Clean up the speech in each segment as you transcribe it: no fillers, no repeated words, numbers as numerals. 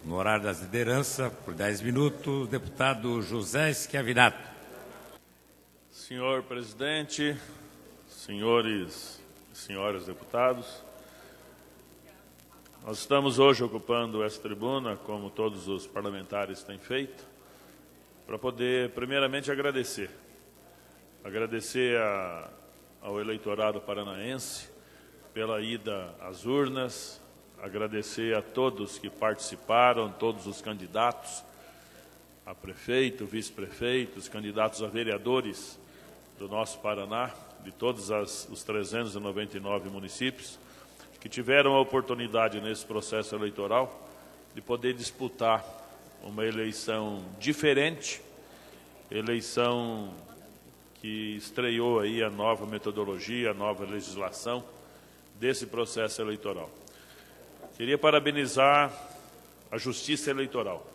no horário das lideranças, por 10 minutos, o deputado José Schiavinato. Senhor presidente, senhores e senhoras deputados, nós estamos hoje ocupando essa tribuna, como todos os parlamentares têm feito, para poder, primeiramente, agradecer ao eleitorado paranaense pela ida às urnas, agradecer a todos que participaram, todos os candidatos a prefeito, vice-prefeito, os candidatos a vereadores do nosso Paraná, de todos os 399 municípios, que tiveram a oportunidade nesse processo eleitoral de poder disputar uma eleição diferente, eleição que estreou aí a nova metodologia, a nova legislação desse processo eleitoral. Queria parabenizar a Justiça Eleitoral.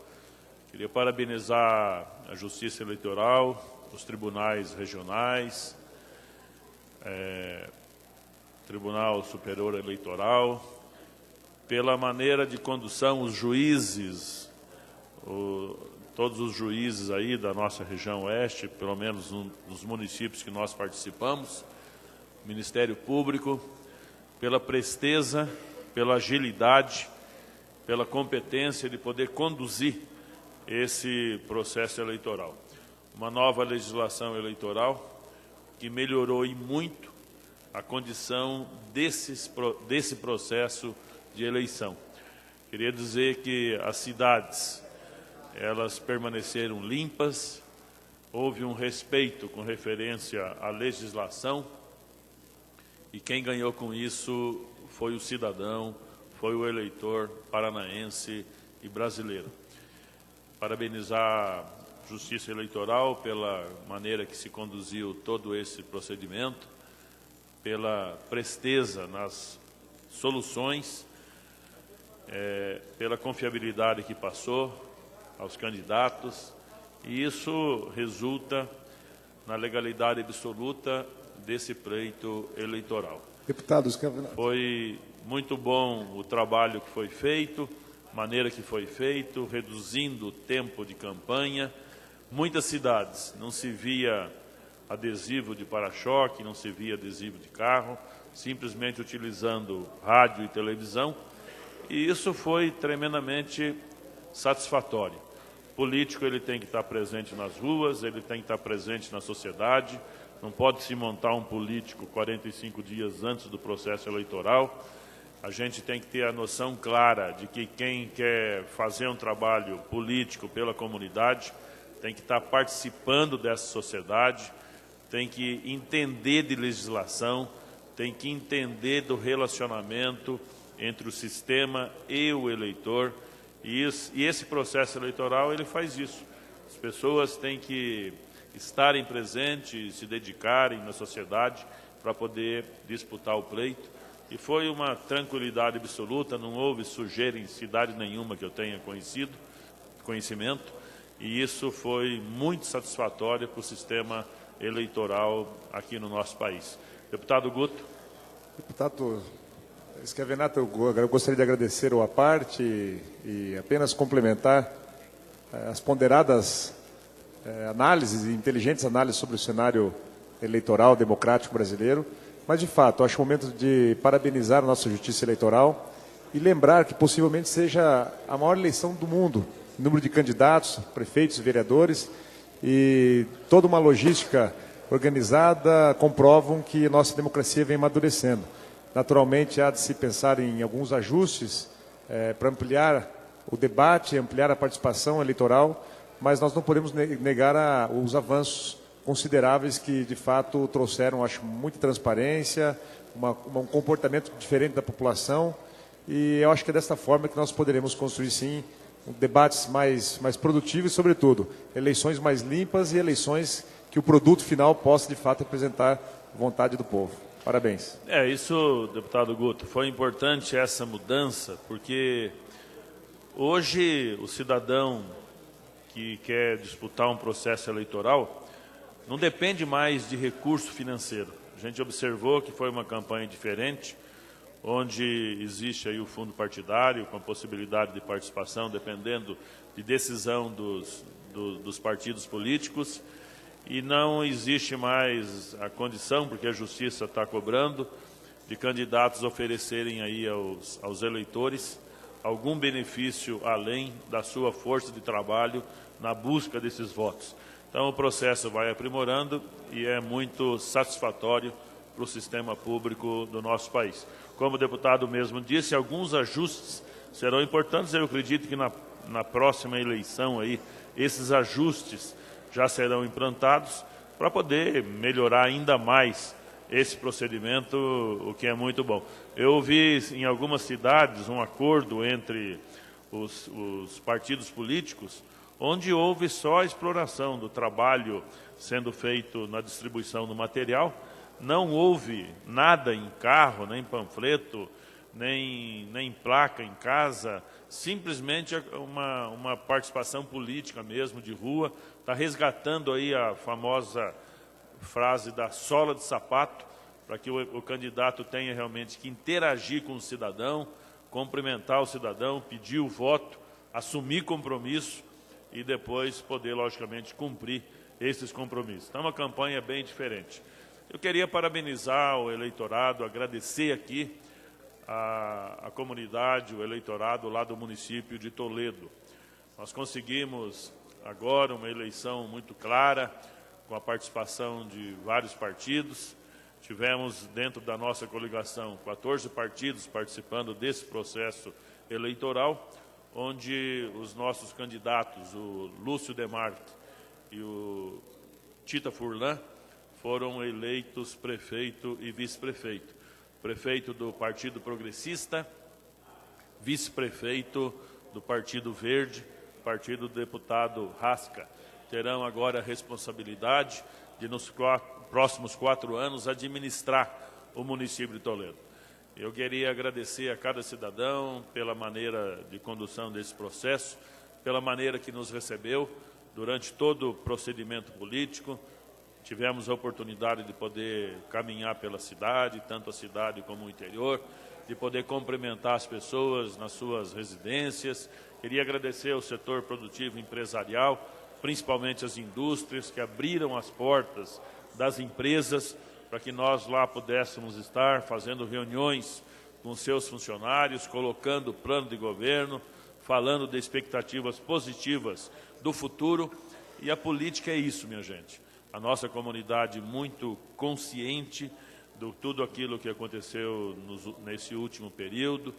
Queria parabenizar a Justiça Eleitoral, os tribunais regionais, Tribunal Superior Eleitoral, pela maneira de condução, os juízes, todos os juízes aí da nossa região oeste, pelo menos nos municípios que nós participamos, Ministério Público, pela presteza, pela agilidade, pela competência de poder conduzir esse processo eleitoral. Uma nova legislação eleitoral que melhorou e muito a condição desse processo de eleição. Queria dizer que as cidades, elas permaneceram limpas, houve um respeito com referência à legislação e quem ganhou com isso foi o cidadão, foi o eleitor paranaense e brasileiro. Parabenizar a Justiça Eleitoral pela maneira que se conduziu todo esse procedimento, pela presteza nas soluções, pela confiabilidade que passou aos candidatos, e isso resulta na legalidade absoluta desse pleito eleitoral. Deputados, foi muito bom o trabalho que foi feito, maneira que foi feito, reduzindo o tempo de campanha. Muitas cidades não se via adesivo de para-choque, não se via adesivo de carro, simplesmente utilizando rádio e televisão, e isso foi tremendamente satisfatório. O político ele tem que estar presente nas ruas, ele tem que estar presente na sociedade, não pode se montar um político 45 dias antes do processo eleitoral. A gente tem que ter a noção clara de que quem quer fazer um trabalho político pela comunidade tem que estar participando dessa sociedade, tem que entender de legislação, tem que entender do relacionamento entre o sistema e o eleitor, e esse processo eleitoral ele faz isso. As pessoas têm que estarem presentes, se dedicarem na sociedade para poder disputar o pleito, e foi uma tranquilidade absoluta, não houve sujeira em cidade nenhuma que eu tenha conhecimento, e isso foi muito satisfatório para o sistema eleitoral aqui no nosso país. Deputado Guto. Deputado Schiavinato, eu gostaria de agradecer a parte e apenas complementar as ponderadas análises, inteligentes análises sobre o cenário eleitoral democrático brasileiro, mas de fato, acho o momento de parabenizar a nossa Justiça Eleitoral e lembrar que possivelmente seja a maior eleição do mundo, em número de candidatos, prefeitos, vereadores, e toda uma logística organizada comprovam que a nossa democracia vem amadurecendo. Naturalmente, há de se pensar em alguns ajustes para ampliar o debate, ampliar a participação eleitoral, mas nós não podemos negar os avanços consideráveis que, de fato, trouxeram, acho, muita transparência, um comportamento diferente da população, e eu acho que é desta forma que nós poderemos construir, sim, debates mais produtivos e, sobretudo, eleições mais limpas e eleições que o produto final possa, de fato, representar a vontade do povo. Parabéns. Isso, deputado Guto, foi importante essa mudança, porque hoje o cidadão que quer disputar um processo eleitoral não depende mais de recurso financeiro. A gente observou que foi uma campanha diferente, onde existe aí o fundo partidário, com a possibilidade de participação, dependendo de decisão dos partidos políticos, e não existe mais a condição, porque a Justiça está cobrando, de candidatos oferecerem aí aos eleitores algum benefício além da sua força de trabalho na busca desses votos. Então o processo vai aprimorando e é muito satisfatório para o sistema público do nosso país. Como o deputado mesmo disse, alguns ajustes serão importantes. Eu acredito que na próxima eleição aí, esses ajustes já serão implantados para poder melhorar ainda mais esse procedimento, o que é muito bom. Eu vi em algumas cidades um acordo entre os partidos políticos, onde houve só a exploração do trabalho sendo feito na distribuição do material. Não houve nada em carro, nem panfleto, nem placa em casa, simplesmente uma participação política mesmo, de rua. Está resgatando aí a famosa frase da sola de sapato, para que o candidato tenha realmente que interagir com o cidadão, cumprimentar o cidadão, pedir o voto, assumir compromisso e depois poder, logicamente, cumprir esses compromissos. Então, é uma campanha bem diferente. Eu queria parabenizar o eleitorado, agradecer aqui a comunidade, o eleitorado lá do município de Toledo. Nós conseguimos agora uma eleição muito clara, com a participação de vários partidos. Tivemos dentro da nossa coligação 14 partidos participando desse processo eleitoral, onde os nossos candidatos, o Lúcio Demarque e o Tita Furlan, foram eleitos prefeito e vice-prefeito. Prefeito do Partido Progressista, vice-prefeito do Partido Verde, partido do deputado Rasca. Terão agora a responsabilidade de, nos próximos 4 anos, administrar o município de Toledo. Eu queria agradecer a cada cidadão pela maneira de condução desse processo, pela maneira que nos recebeu durante todo o procedimento político. Tivemos a oportunidade de poder caminhar pela cidade, tanto a cidade como o interior, de poder cumprimentar as pessoas nas suas residências. Queria agradecer ao setor produtivo empresarial, principalmente as indústrias, que abriram as portas das empresas para que nós lá pudéssemos estar fazendo reuniões com seus funcionários, colocando o plano de governo, falando de expectativas positivas do futuro. E a política é isso, minha gente. A nossa comunidade muito consciente de tudo aquilo que aconteceu nesse último período,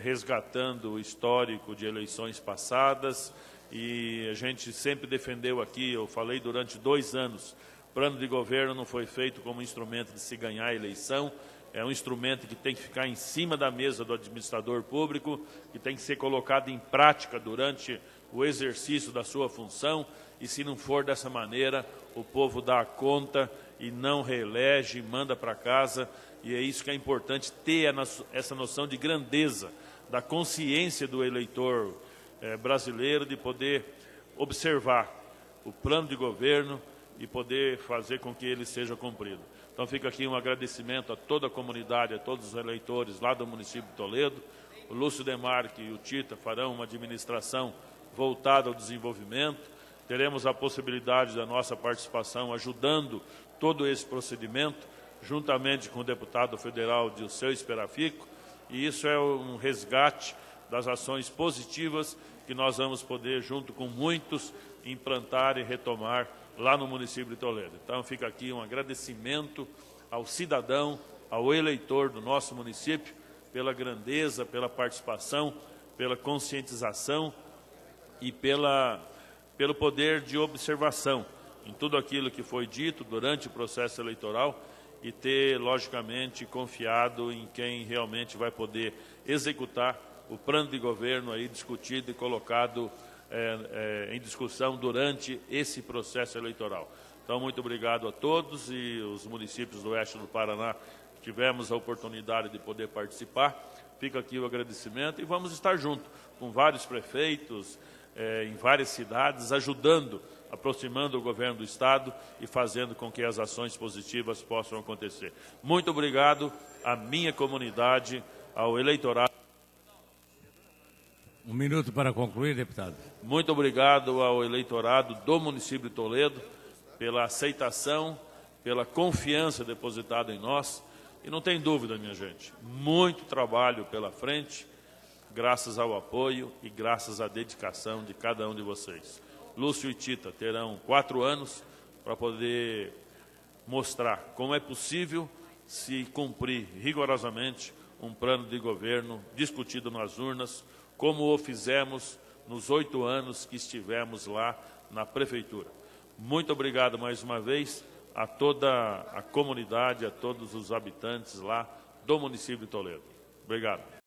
resgatando o histórico de eleições passadas, e a gente sempre defendeu aqui, eu falei durante 2 anos, plano de governo não foi feito como instrumento de se ganhar a eleição, é um instrumento que tem que ficar em cima da mesa do administrador público, que tem que ser colocado em prática durante o exercício da sua função, e se não for dessa maneira, o povo dá conta e não reelege, manda para casa, e é isso que é importante, ter essa noção de grandeza, da consciência do eleitor brasileiro, de poder observar o plano de governo e poder fazer com que ele seja cumprido. Então fica aqui um agradecimento a toda a comunidade, a todos os eleitores lá do município de Toledo. O Lúcio Demarque e o Tita farão uma administração voltada ao desenvolvimento. Teremos a possibilidade da nossa participação ajudando todo esse procedimento, juntamente com o deputado federal Dilceu Esperafico, e isso é um resgate das ações positivas que nós vamos poder, junto com muitos, implantar e retomar lá no município de Toledo. Então fica aqui um agradecimento ao cidadão, ao eleitor do nosso município, pela grandeza, pela participação, pela conscientização e pelo poder de observação em tudo aquilo que foi dito durante o processo eleitoral e ter, logicamente, confiado em quem realmente vai poder executar o plano de governo aí discutido e colocado em discussão durante esse processo eleitoral. Então, muito obrigado a todos, e os municípios do oeste do Paraná tivemos a oportunidade de poder participar. Fica aqui o agradecimento e vamos estar junto com vários prefeitos em várias cidades, ajudando aproximando o governo do Estado e fazendo com que as ações positivas possam acontecer. Muito obrigado à minha comunidade, ao eleitorado. Um minuto para concluir, deputado. Muito obrigado ao eleitorado do município de Toledo pela aceitação, pela confiança depositada em nós. E não tem dúvida, minha gente, muito trabalho pela frente, graças ao apoio e graças à dedicação de cada um de vocês. Lúcio e Tita terão 4 anos para poder mostrar como é possível se cumprir rigorosamente um plano de governo discutido nas urnas, como o fizemos nos 8 anos que estivemos lá na Prefeitura. Muito obrigado mais uma vez a toda a comunidade, a todos os habitantes lá do município de Toledo. Obrigado.